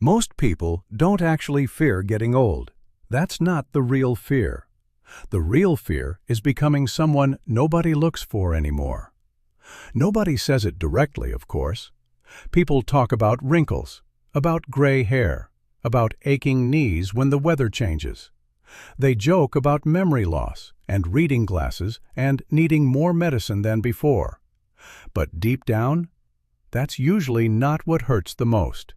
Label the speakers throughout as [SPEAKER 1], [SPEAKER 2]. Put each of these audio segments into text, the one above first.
[SPEAKER 1] Most people don't actually fear getting old. That's not the real fear. The real fear is becoming someone nobody looks for anymore. Nobody says it directly, of course. People talk about wrinkles, about gray hair, about aching knees when the weather changes. They joke about memory loss and reading glasses and needing more medicine than before. But deep down, that's usually not what hurts the most.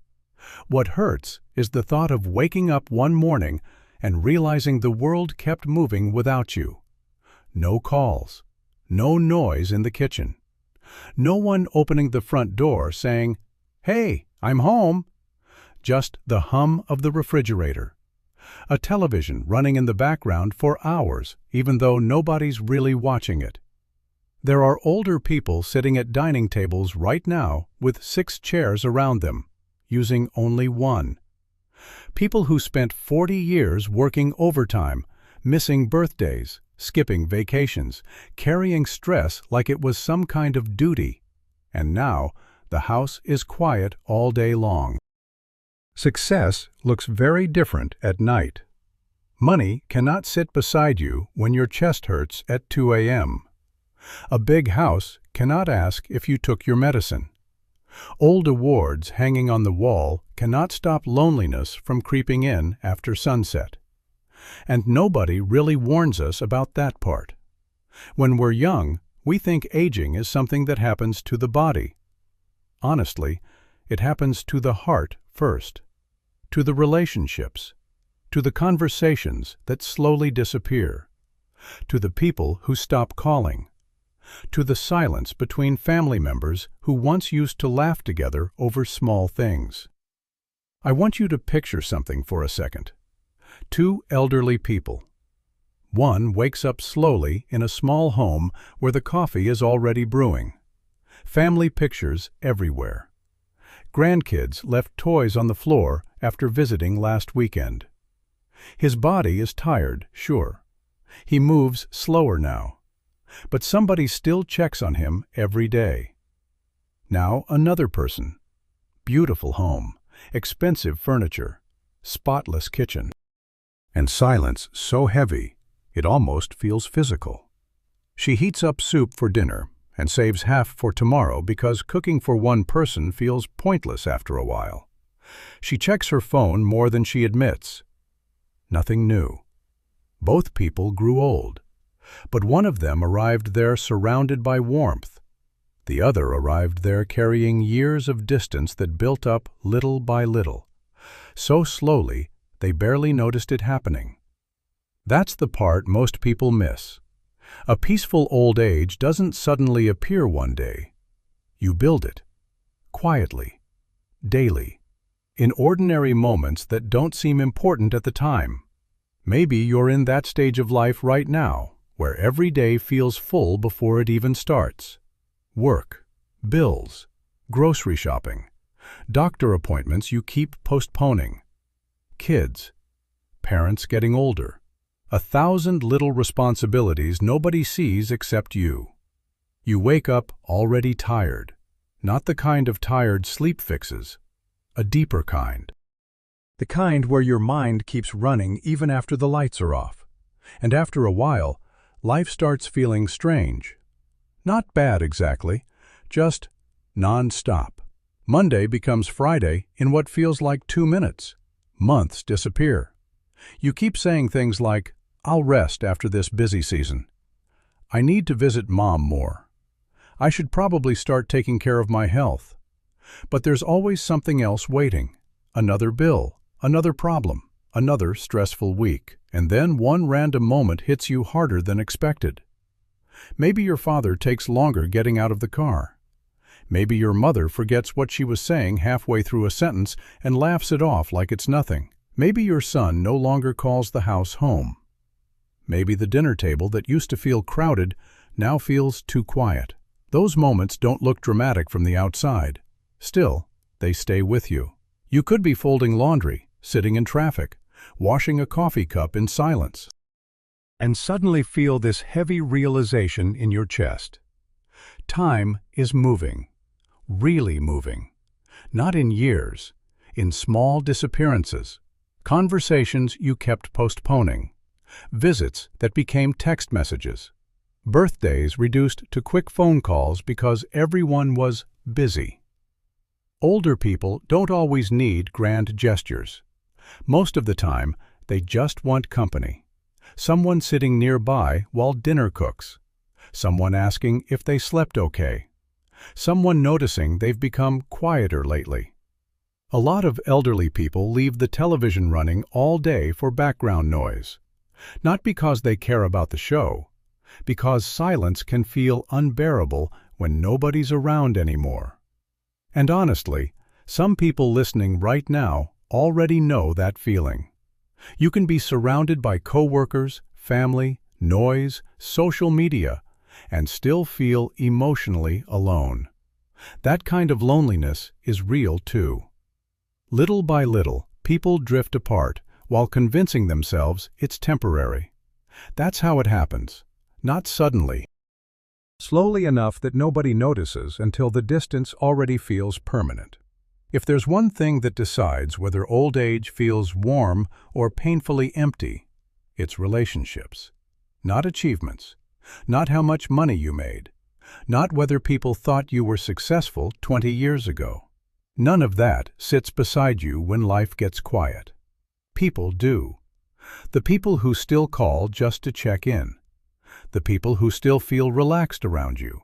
[SPEAKER 1] What hurts is the thought of waking up one morning and realizing the world kept moving without you. No calls, no noise in the kitchen, no one opening the front door saying, "Hey, I'm home." Just the hum of the refrigerator. A television running in the background for hours, even though nobody's really watching it. There are older people sitting at dining tables right now with 6 chairs around them, using only one. People who spent 40 years working overtime, missing birthdays, skipping vacations, carrying stress like it was some kind of duty. And now, the house is quiet all day long. Success looks very different at night. Money cannot sit beside you when your chest hurts at 2 a.m. A big house cannot ask if you took your medicine. Old awards hanging on the wall cannot stop loneliness from creeping in after sunset. And nobody really warns us about that part. When we're young, we think aging is something that happens to the body. Honestly, it happens to the heart first, to the relationships, to the conversations that slowly disappear, to the people who stop calling, to the silence between family members who once used to laugh together over small things. I want you to picture something for a second. 2 elderly people. One wakes up slowly in a small home where the coffee is already brewing. Family pictures everywhere. Grandkids left toys on the floor after visiting last weekend. His body is tired, sure. He moves slower now. But somebody still checks on him every day. Now another person. Beautiful home, expensive furniture, spotless kitchen. And silence so heavy, it almost feels physical. She heats up soup for dinner and saves half for tomorrow because cooking for one person feels pointless after a while. She checks her phone more than she admits. Nothing new. Both people grew old. But one of them arrived there surrounded by warmth. The other arrived there carrying years of distance that built up little by little. So slowly, they barely noticed it happening. That's the part most people miss. A peaceful old age doesn't suddenly appear one day. You build it. Quietly. Daily. In ordinary moments that don't seem important at the time. Maybe you're in that stage of life right now, where every day feels full before it even starts. Work, bills, grocery shopping, doctor appointments you keep postponing, kids, parents getting older, 1,000 little responsibilities nobody sees except you. You wake up already tired, not the kind of tired sleep fixes, a deeper kind. The kind where your mind keeps running even after the lights are off, and after a while, life starts feeling strange. Not bad exactly, just non-stop. Monday becomes Friday in what feels like 2 minutes. Months disappear. You keep saying things like, "I'll rest after this busy season." "I need to visit Mom more." "I should probably start taking care of my health." But there's always something else waiting. Another bill, another problem, another stressful week. And then one random moment hits you harder than expected. Maybe your father takes longer getting out of the car. Maybe your mother forgets what she was saying halfway through a sentence and laughs it off like it's nothing. Maybe your son no longer calls the house home. Maybe the dinner table that used to feel crowded now feels too quiet. Those moments don't look dramatic from the outside. Still, they stay with you. You could be folding laundry, sitting in traffic, washing a coffee cup in silence, and suddenly feel this heavy realization in your chest. Time is moving, really moving, not in years, in small disappearances, conversations you kept postponing, visits that became text messages, birthdays reduced to quick phone calls because everyone was busy. Older people don't always need grand gestures. Most of the time, they just want company. Someone sitting nearby while dinner cooks. Someone asking if they slept okay. Someone noticing they've become quieter lately. A lot of elderly people leave the television running all day for background noise. Not because they care about the show, because silence can feel unbearable when nobody's around anymore. And honestly, some people listening right now already know that feeling. You can be surrounded by coworkers, family, noise, social media, and still feel emotionally alone. That kind of loneliness is real too. Little by little, people drift apart while convincing themselves it's temporary. That's how it happens, not suddenly. Slowly enough that nobody notices until the distance already feels permanent. If there's one thing that decides whether old age feels warm or painfully empty, it's relationships. Not achievements. Not how much money you made. Not whether people thought you were successful 20 years ago. None of that sits beside you when life gets quiet. People do. The people who still call just to check in. The people who still feel relaxed around you.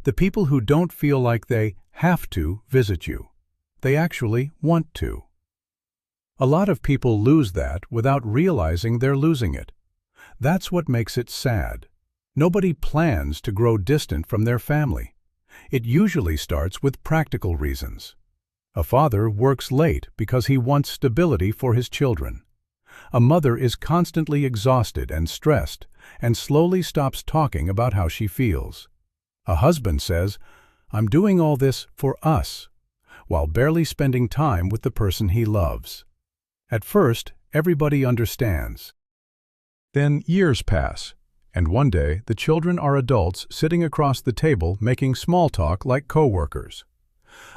[SPEAKER 1] The people who don't feel like they have to visit you. They actually want to. A lot of people lose that without realizing they're losing it. That's what makes it sad. Nobody plans to grow distant from their family. It usually starts with practical reasons. A father works late because he wants stability for his children. A mother is constantly exhausted and stressed and slowly stops talking about how she feels. A husband says, "I'm doing all this for us," while barely spending time with the person he loves. At first, everybody understands. Then years pass, and one day the children are adults sitting across the table making small talk like coworkers.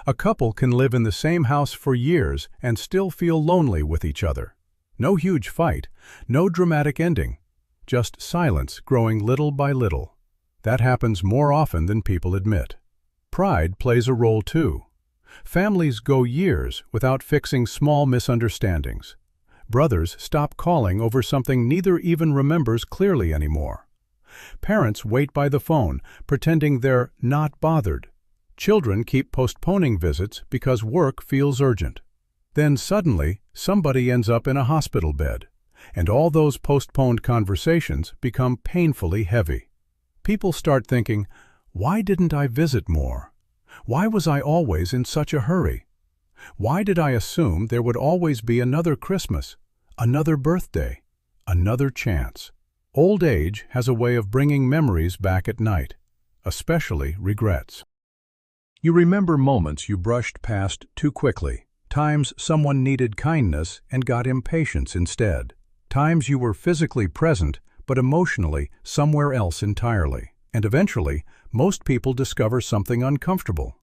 [SPEAKER 1] A couple can live in the same house for years and still feel lonely with each other. No huge fight, no dramatic ending, just silence growing little by little. That happens more often than people admit. Pride plays a role too. Families go years without fixing small misunderstandings. Brothers stop calling over something neither even remembers clearly anymore. Parents wait by the phone, pretending they're not bothered. Children keep postponing visits because work feels urgent. Then suddenly, somebody ends up in a hospital bed, and all those postponed conversations become painfully heavy. People start thinking, "Why didn't I visit more? Why was I always in such a hurry? Why did I assume there would always be another Christmas, another birthday, another chance?" Old age has a way of bringing memories back at night, especially regrets. You remember moments you brushed past too quickly, times someone needed kindness and got impatience instead, times you were physically present but emotionally somewhere else entirely. And eventually, most people discover something uncomfortable.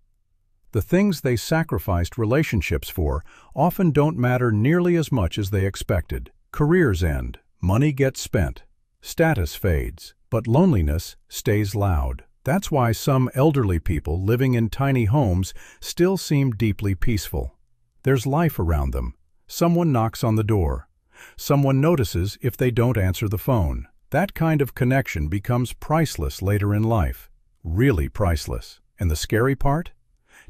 [SPEAKER 1] The things they sacrificed relationships for often don't matter nearly as much as they expected. Careers end, money gets spent, status fades, but loneliness stays loud. That's why some elderly people living in tiny homes still seem deeply peaceful. There's life around them. Someone knocks on the door. Someone notices if they don't answer the phone. That kind of connection becomes priceless later in life. Really priceless. And the scary part?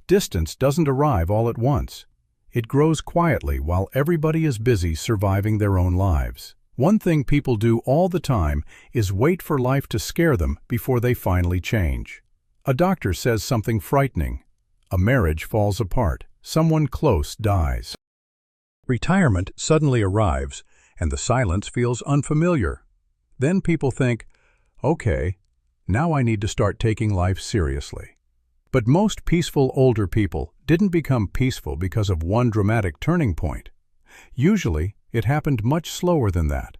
[SPEAKER 1] Distance doesn't arrive all at once. It grows quietly while everybody is busy surviving their own lives. One thing people do all the time is wait for life to scare them before they finally change. A doctor says something frightening. A marriage falls apart. Someone close dies. Retirement suddenly arrives, and the silence feels unfamiliar. Then people think, okay, now I need to start taking life seriously. But most peaceful older people didn't become peaceful because of one dramatic turning point. Usually, it happened much slower than that.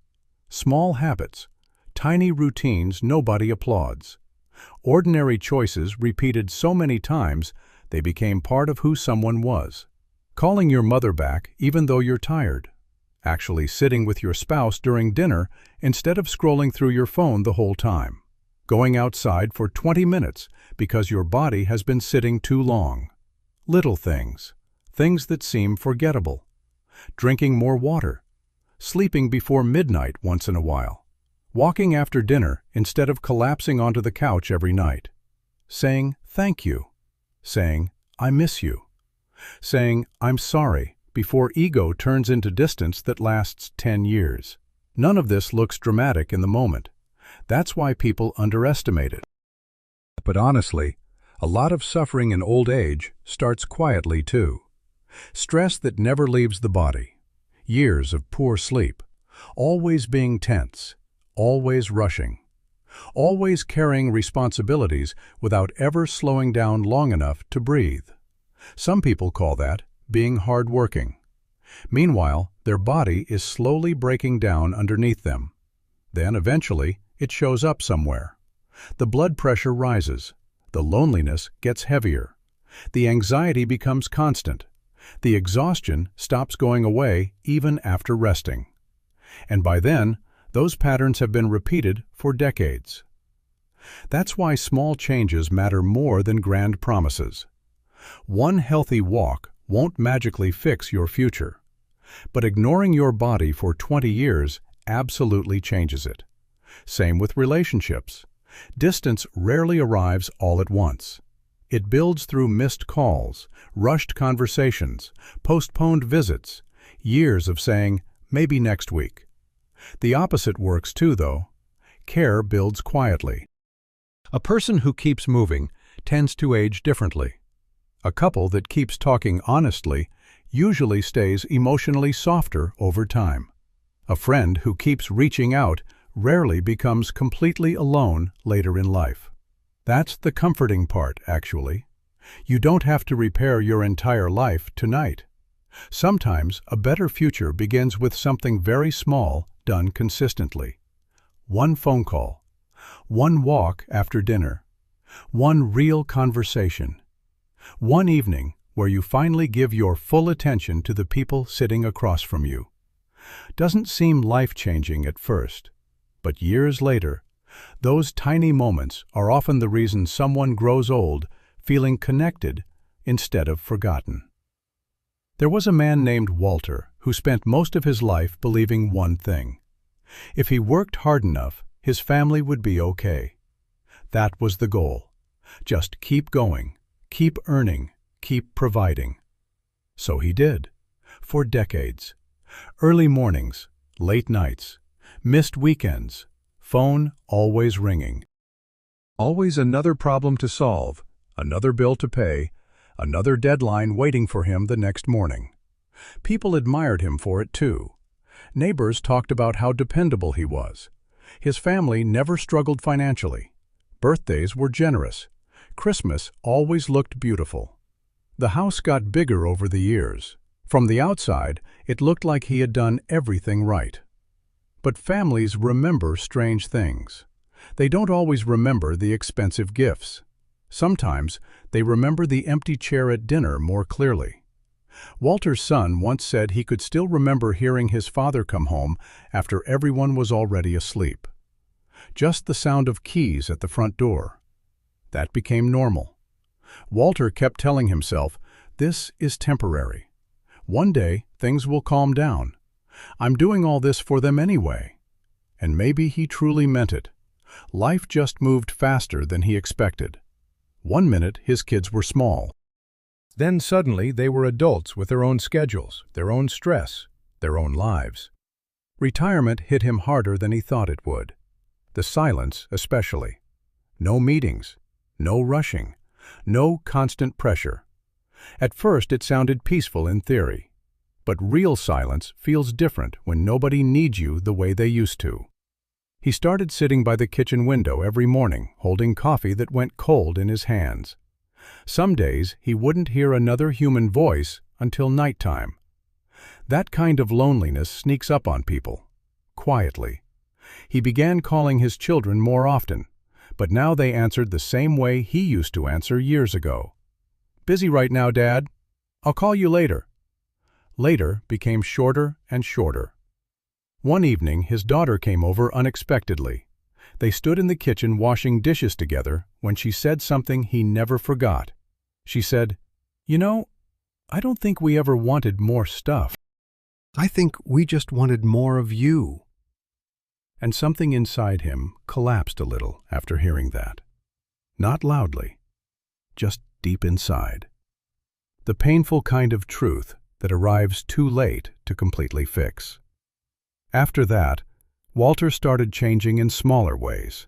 [SPEAKER 1] Small habits, tiny routines nobody applauds. Ordinary choices repeated so many times they became part of who someone was. calling your mother back even though you're tired, actually sitting with your spouse during dinner instead of scrolling through your phone the whole time, going outside for 20 minutes because your body has been sitting too long. Little things, things that seem forgettable. Drinking more water, sleeping before midnight once in a while, walking after dinner instead of collapsing onto the couch every night, saying thank you, saying I miss you, saying I'm sorry before ego turns into distance that lasts 10 years. None of this looks dramatic in the moment. That's why people underestimate it. But honestly, a lot of suffering in old age starts quietly too. Stress that never leaves the body, years of poor sleep, always being tense, always rushing, always carrying responsibilities without ever slowing down long enough to breathe. Some people call that being hardworking. Meanwhile, their body is slowly breaking down underneath them. Then eventually, it shows up somewhere. The blood pressure rises, the loneliness gets heavier, the anxiety becomes constant, the exhaustion stops going away even after resting. And by then, those patterns have been repeated for decades. That's why small changes matter more than grand promises. One healthy walk won't magically fix your future, but ignoring your body for 20 years absolutely changes it. Same with relationships. Distance rarely arrives all at once. It builds through missed calls, rushed conversations, postponed visits, years of saying, maybe next week. The opposite works too, though. Care builds quietly. A person who keeps moving tends to age differently. A couple that keeps talking honestly usually stays emotionally softer over time. A friend who keeps reaching out rarely becomes completely alone later in life. That's the comforting part, actually. You don't have to repair your entire life tonight. Sometimes a better future begins with something very small done consistently. One phone call, one walk after dinner, one real conversation, one evening where you finally give your full attention to the people sitting across from you. Doesn't seem life-changing at first, but years later, those tiny moments are often the reason someone grows old feeling connected instead of forgotten. There was a man named Walter who spent most of his life believing one thing. If he worked hard enough, his family would be okay. That was the goal. Just keep going, keep earning, keep providing. So he did, for decades. Early mornings, late nights, missed weekends, phone always ringing. Always another problem to solve, another bill to pay, another deadline waiting for him the next morning. People admired him for it too. Neighbors talked about how dependable he was. His family never struggled financially. Birthdays were generous. Christmas always looked beautiful. The house got bigger over the years. From the outside, it looked like he had done everything right. But families remember strange things. They don't always remember the expensive gifts. Sometimes they remember the empty chair at dinner more clearly. Walter's son once said he could still remember hearing his father come home after everyone was already asleep. Just the sound of keys at the front door. That became normal. Walter kept telling himself, "This is temporary. One day things will calm down. I'm doing all this for them anyway." And maybe he truly meant it. Life just moved faster than he expected. One minute his kids were small. Then suddenly they were adults with their own schedules, their own stress, their own lives. Retirement hit him harder than he thought it would. The silence especially. No meetings, no rushing, no constant pressure. At first it sounded peaceful in theory. But real silence feels different when nobody needs you the way they used to. He started sitting by the kitchen window every morning, holding coffee that went cold in his hands. Some days he wouldn't hear another human voice until nighttime. That kind of loneliness sneaks up on people, quietly. He began calling his children more often, but now they answered the same way he used to answer years ago. "Busy right now, Dad. I'll call you later." later became shorter and shorter. One evening, his daughter came over unexpectedly. They stood in the kitchen washing dishes together when she said something he never forgot. She said, "You know, I don't think we ever wanted more stuff. I think we just wanted more of you." And something inside him collapsed a little after hearing that. Not loudly, just deep inside. The painful kind of truth that arrives too late to completely fix. After that, Walter started changing in smaller ways.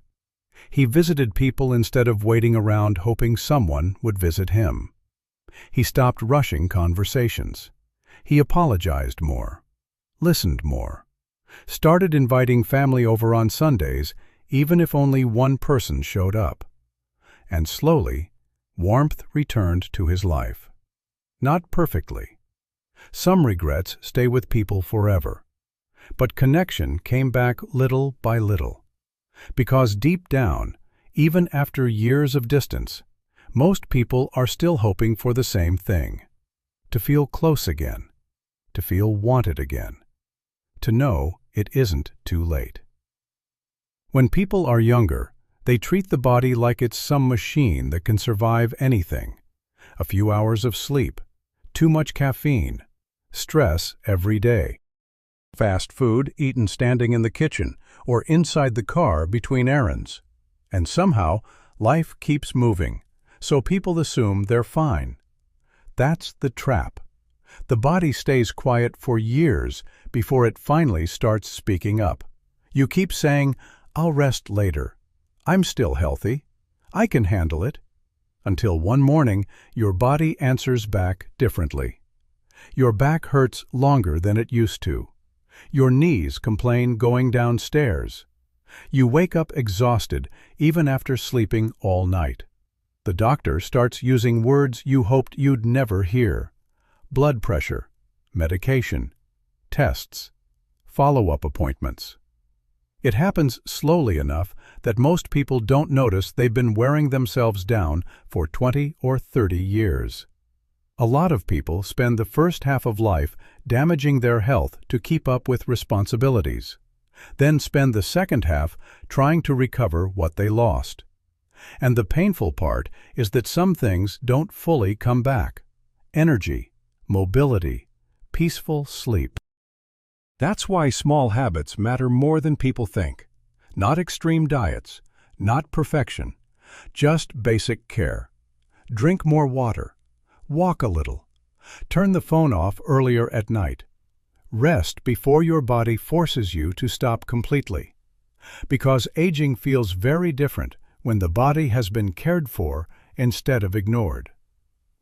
[SPEAKER 1] He visited people instead of waiting around hoping someone would visit him. He stopped rushing conversations. He apologized more, listened more, started inviting family over on Sundays, even if only one person showed up. And slowly, warmth returned to his life. Not perfectly. Some regrets stay with people forever. But connection came back little by little. Because deep down, even after years of distance, most people are still hoping for the same thing: to feel close again, to feel wanted again, to know it isn't too late. When people are younger, they treat the body like it's some machine that can survive anything. A few hours of sleep, too much caffeine, stress every day. Fast food eaten standing in the kitchen or inside the car between errands. And somehow, life keeps moving, so people assume they're fine. That's the trap. The body stays quiet for years before it finally starts speaking up. You keep saying, "I'll rest later. I'm still healthy. I can handle it." Until one morning, your body answers back differently. Your back hurts longer than it used to. Your knees complain going downstairs. You wake up exhausted even after sleeping all night. The doctor starts using words you hoped you'd never hear: blood pressure, medication, tests, follow-up appointments. It happens slowly enough that most people don't notice they've been wearing themselves down for 20 or 30 years. A lot of people spend the first half of life damaging their health to keep up with responsibilities, then spend the second half trying to recover what they lost. And the painful part is that some things don't fully come back: energy, mobility, peaceful sleep. That's why small habits matter more than people think. Not extreme diets, not perfection, just basic care. Drink more water. Walk a little. Turn the phone off earlier at night. Rest before your body forces you to stop completely. Because aging feels very different when the body has been cared for instead of ignored.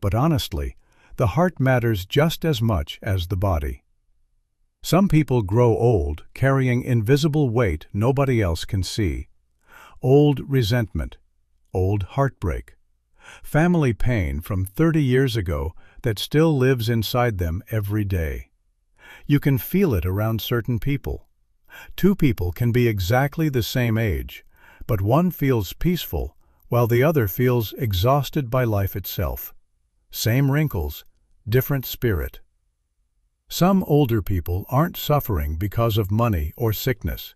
[SPEAKER 1] But honestly, the heart matters just as much as the body. Some people grow old carrying invisible weight nobody else can see. Old resentment, old heartbreak, family pain from 30 years ago that still lives inside them every day. You can feel it around certain people. Two people can be exactly the same age, but one feels peaceful while the other feels exhausted by life itself. Same wrinkles, different spirit. Some older people aren't suffering because of money or sickness.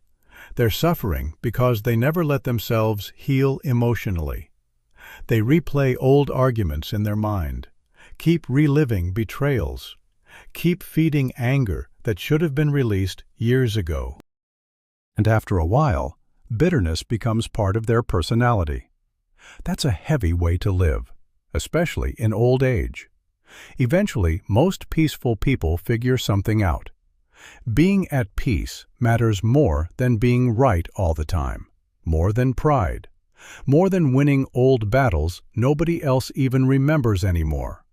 [SPEAKER 1] They're suffering because they never let themselves heal emotionally. They replay old arguments in their mind, keep reliving betrayals, keep feeding anger that should have been released years ago. And after a while, bitterness becomes part of their personality. That's a heavy way to live, especially in old age. Eventually, most peaceful people figure something out. Being at peace matters more than being right all the time, more than pride, more than winning old battles nobody else even remembers anymore.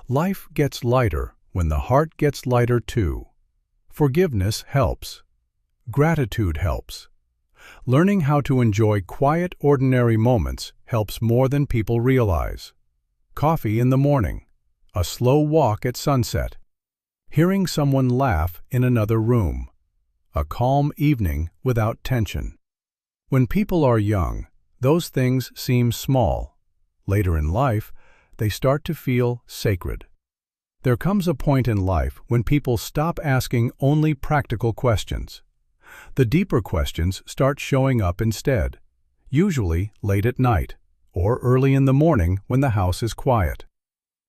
[SPEAKER 1] Life gets lighter when the heart gets lighter too. Forgiveness helps. Gratitude helps. Learning how to enjoy quiet, ordinary moments helps more than people realize. Coffee in the morning, a slow walk at sunset, hearing someone laugh in another room, a calm evening without tension. When people are young, those things seem small. Later in life, they start to feel sacred. There comes a point in life when people stop asking only practical questions. The deeper questions start showing up instead, usually late at night or early in the morning when the house is quiet.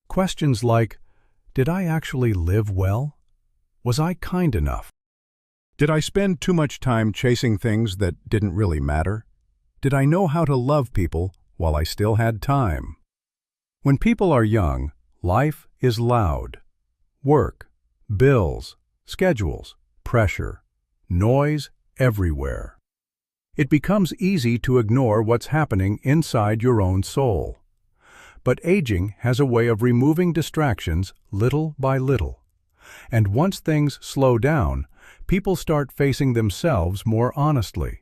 [SPEAKER 1] Questions like, did I actually live well? Was I kind enough? Did I spend too much time chasing things that didn't really matter? Did I know how to love people while I still had time? When people are young, life is loud. Work, bills, schedules, pressure, noise everywhere. It becomes easy to ignore what's happening inside your own soul. But aging has a way of removing distractions little by little. And once things slow down, people start facing themselves more honestly.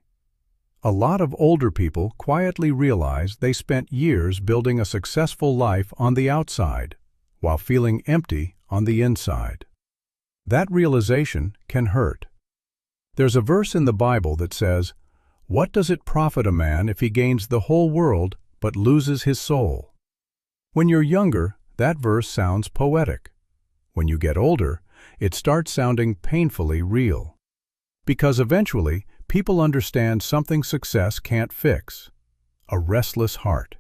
[SPEAKER 1] A lot of older people quietly realize they spent years building a successful life on the outside, while feeling empty on the inside. That realization can hurt. There's a verse in the Bible that says, "What does it profit a man if he gains the whole world but loses his soul?" When you're younger, that verse sounds poetic. When you get older, it starts sounding painfully real. Because eventually, people understand something success can't fix: a restless heart.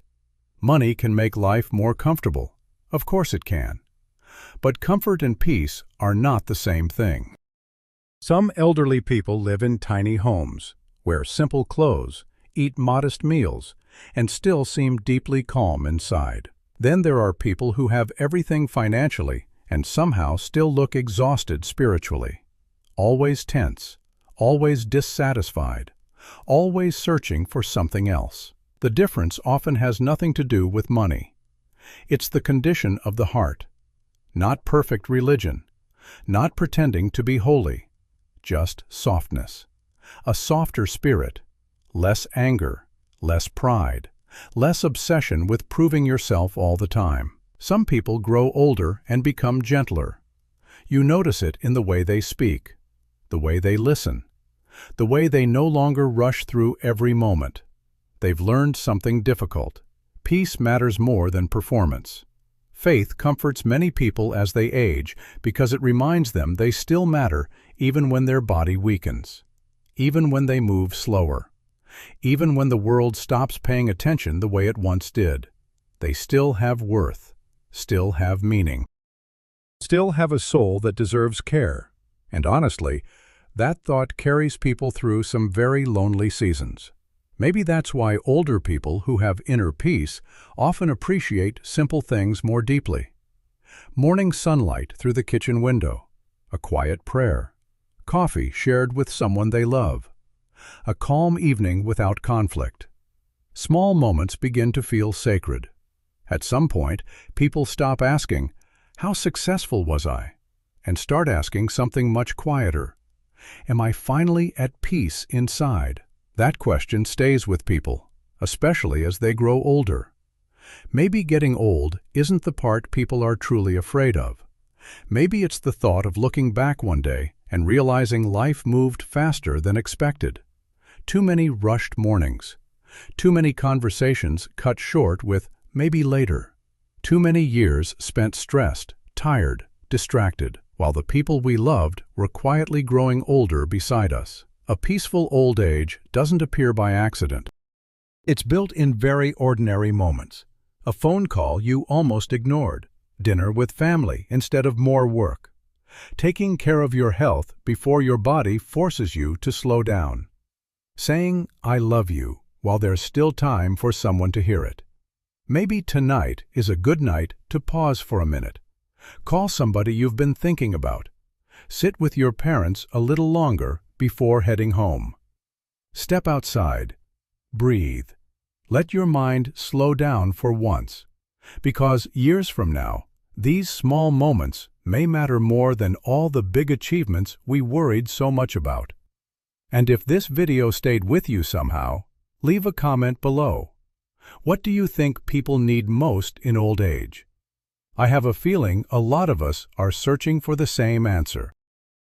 [SPEAKER 1] Money can make life more comfortable. Of course it can. But comfort and peace are not the same thing. Some elderly people live in tiny homes, wear simple clothes, eat modest meals, and still seem deeply calm inside. Then there are people who have everything financially and somehow still look exhausted spiritually. Always tense, always dissatisfied, always searching for something else. The difference often has nothing to do with money. It's the condition of the heart. Not perfect religion, not pretending to be holy, just softness. A softer spirit, less anger, less pride, less obsession with proving yourself all the time. Some people grow older and become gentler. You notice it in the way they speak, the way they listen, the way they no longer rush through every moment. They've learned something difficult. Peace matters more than performance. Faith comforts many people as they age because it reminds them they still matter even when their body weakens, even when they move slower, even when the world stops paying attention the way it once did. They still have worth, still have meaning, still have a soul that deserves care. And honestly, that thought carries people through some very lonely seasons. Maybe that's why older people who have inner peace often appreciate simple things more deeply. Morning sunlight through the kitchen window, a quiet prayer, coffee shared with someone they love, a calm evening without conflict. Small moments begin to feel sacred. At some point, people stop asking, "How successful was I?" and start asking something much quieter. Am I finally at peace inside? That question stays with people, especially as they grow older. Maybe getting old isn't the part people are truly afraid of. Maybe it's the thought of looking back one day and realizing life moved faster than expected. Too many rushed mornings. Too many conversations cut short with "maybe later." Too many years spent stressed, tired, distracted, while the people we loved were quietly growing older beside us. A peaceful old age doesn't appear by accident. It's built in very ordinary moments. A phone call you almost ignored, dinner with family instead of more work, taking care of your health before your body forces you to slow down, saying "I love you" while there's still time for someone to hear it. Maybe tonight is a good night to pause for a minute. Call somebody you've been thinking about. Sit with your parents a little longer before heading home. Step outside. Breathe. Let your mind slow down for once. Because years from now, these small moments may matter more than all the big achievements we worried so much about. And if this video stayed with you somehow, leave a comment below. What do you think people need most in old age? I have a feeling a lot of us are searching for the same answer.